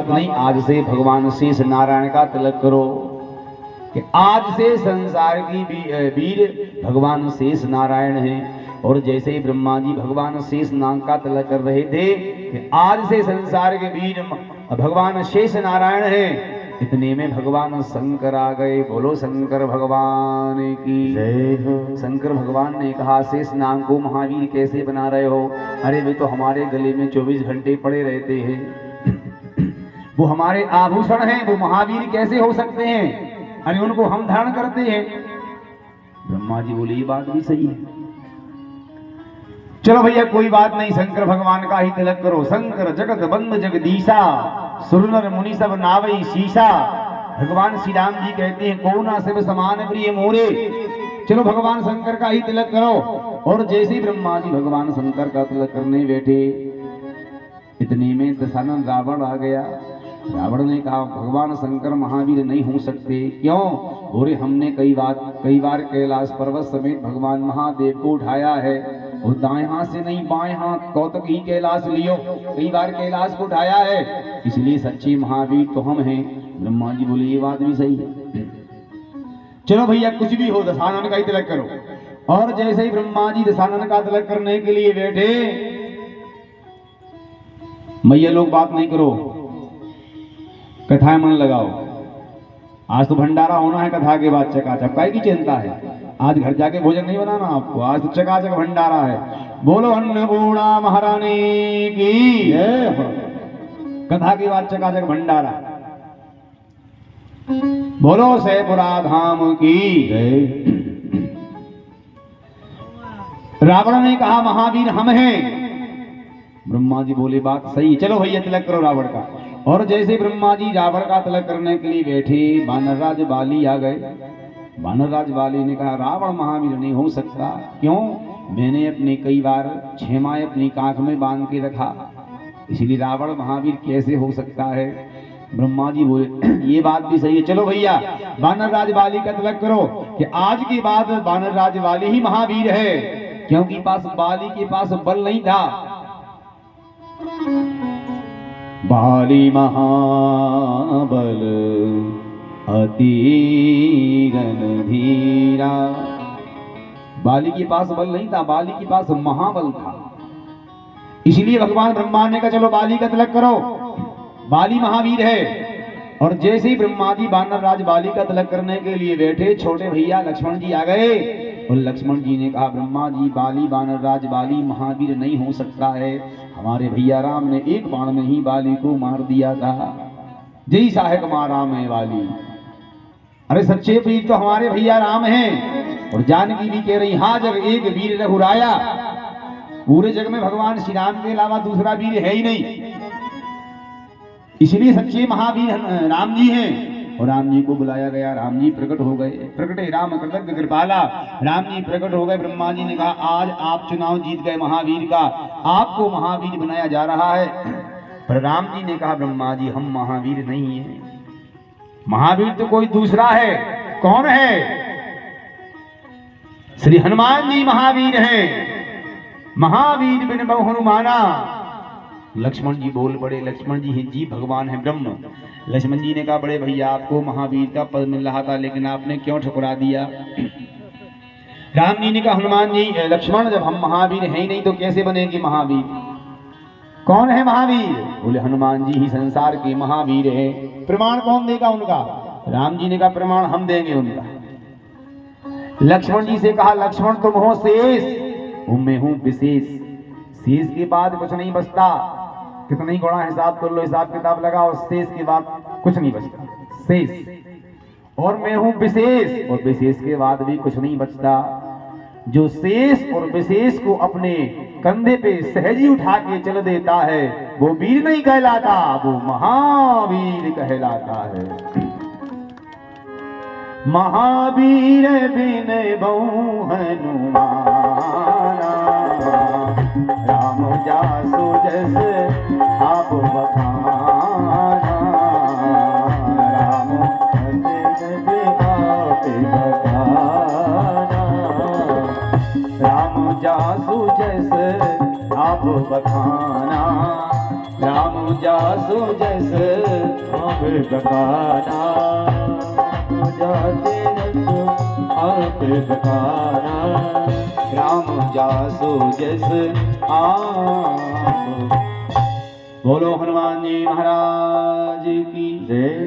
बात नहीं, आज से भगवान शेष नारायण का तिलक करो कि आज से संसार की वीर भगवान शेष नारायण हैं। और जैसे ही ब्रह्मा जी भगवान शेष नाग का तिलक कर रहे थे कि आज से संसार के वीर भगवान शेष नारायण हैं, इतने में भगवान शंकर आ गए। बोलो शंकर भगवान की जय हो। शंकर भगवान ने कहा, शेष नाग को महावीर कैसे बना रहे हो? अरे वे तो हमारे गले में 24 घंटे पड़े रहते हैं, वो हमारे आभूषण हैं, वो महावीर कैसे हो सकते हैं? अरे उनको हम धारण करते हैं। ब्रह्मा जी बोले, ये बात भी सही है, चलो भैया कोई बात नहीं, शंकर भगवान का ही तिलक करो। शंकर जगत बंद जगदीशा, सुर नर मुनि सब नावई शीशा। भगवान श्री राम जी कहते हैं, को ना शिव समान प्रिय मोरे। चलो भगवान शंकर का ही तिलक करो। और जैसे ही ब्रह्मा जी भगवान शंकर का तिलक करने बैठे, इतने में दशानन रावण आ गया। रावण ने कहा, भगवान शंकर महावीर नहीं हो सकते। क्यों? बोले, हमने कई बार कैलाश पर्वत समेत भगवान महादेव को उठाया है, और दाएं हाथ से नहीं बाएं हाथ कौतक ही कैलाश लियो, कई बार कैलाश को उठाया है, इसलिए सच्चे महावीर तो हम हैं। ब्रह्मा जी बोले, ये बात भी सही है, चलो भैया कुछ भी हो, दशानन का ही तिलक करो। और जैसे ही ब्रह्मा जी दशानन का तिलक करने के लिए बैठे, मैया लोग बात नहीं करो, कथाएं मन लगाओ। आज तो भंडारा होना है, कथा के बाद चकाचक, काय की चिंता है? आज घर जाके भोजन नहीं बनाना आपको, आज तो चकाचक भंडारा है। बोलो अन्नपूर्णा महारानी की जय हो। कथा के बाद चकाचक भंडारा। बोलो सैपुरा धाम की जय। रावण ने कहा, महावीर हम हैं। ब्रह्मा जी बोले, बात सही, चलो भैया तिलक करो रावण का। और जैसे ब्रह्मा जी रावण का तिलक करने के लिए बैठे, वानरराज बाली आ गए। वानरराज बाली ने कहा, रावण महावीर नहीं हो सकता। क्यों? मैंने अपने कई बार छेमाएं अपनी कांख में बांध के रखा, इसलिए रावण महावीर कैसे हो सकता है? ब्रह्मा जी बोले, ये बात भी सही है, चलो भैया वानरराज बाली का तिलक करो कि आज के बाद वानरराज बाली ही महावीर है, क्योंकि बाली के पास बल नहीं था। बाली महाबल अति रणधीरा। बाली के पास बल नहीं था, बाली के पास महाबल था, इसलिए भगवान ब्रह्मा ने कहा, चलो बाली का तिलक करो, बाली महावीर है। और जैसे ही ब्रह्मा जी वानरराज बाली का तिलक करने के लिए बैठे, छोटे भैया लक्ष्मण जी आ गए। और लक्ष्मण जी ने कहा, ब्रह्मा जी बाली वानरराज बाली महावीर नहीं हो सकता है, हमारे भैया राम ने एक बाण में ही बाली को मार दिया था, जय सहायक मां राम है वाली। अरे सच्चे वीर तो हमारे भैया राम हैं। और जानकी भी कह रही, हाँ जग एक वीर रघुराया, पूरे जग में भगवान श्री राम के अलावा दूसरा वीर है ही नहीं, इसलिए सच्चे महावीर राम जी हैं। और राम जी को बुलाया गया, राम जी प्रकट हो गए। प्रकटे राम कृतज्ञ कृपाला, राम जी प्रकट हो गए। ब्रह्मा जी ने कहा, आज आप चुनाव जीत गए महावीर का, आपको महावीर बनाया जा रहा है। पर राम जी ने कहा, ब्रह्मा जी हम महावीर नहीं हैं, महावीर तो कोई दूसरा है। कौन है? श्री हनुमान जी महावीर हैं, महावीर बिन बहु हनुमाना। लक्ष्मण जी बोल पड़े, लक्ष्मण जी हैं जी भगवान है ब्रह्म। लक्ष्मण जी ने कहा, बड़े भैया आपको महावीर का पद मिल रहा था, लेकिन आपने क्यों ठुकरा दिया? राम जी ने कहा, हनुमान जी लक्ष्मण जब हम महावीर हैं ही नहीं तो कैसे बनेंगे महावीर? कौन है महावीर? बोले, हनुमान जी ही संसार के महावीर है। प्रमाण कौन देगा उनका? राम जी ने कहा, प्रमाण हम देंगे उनका। लक्ष्मण जी से कहा, लक्ष्मण तुम हो शेष, मैं हूं विशेष, शेष के बाद कुछ नहीं बचता, कितनी गुणा हिसाब कर लो, हिसाब किताब लगाओ, शेष के बाद कुछ नहीं बचता, शेष। और मैं हूं विशेष, और विशेष के बाद भी कुछ नहीं बचता। जो शेष और विशेष को अपने कंधे पे सहजी उठा के चल देता है, वो वीर नहीं कहलाता, वो महावीर कहलाता है। महावीर बिन बहु हनुमाना, राम जासु जस आप बखाना, राम आप बखाना, राम जासु जस आप बखाना, राम जासु जस आप बखाना, जाते रसो आप बखाना, राम जासो जस आप। बोलो हनुमान जी महाराज की जय।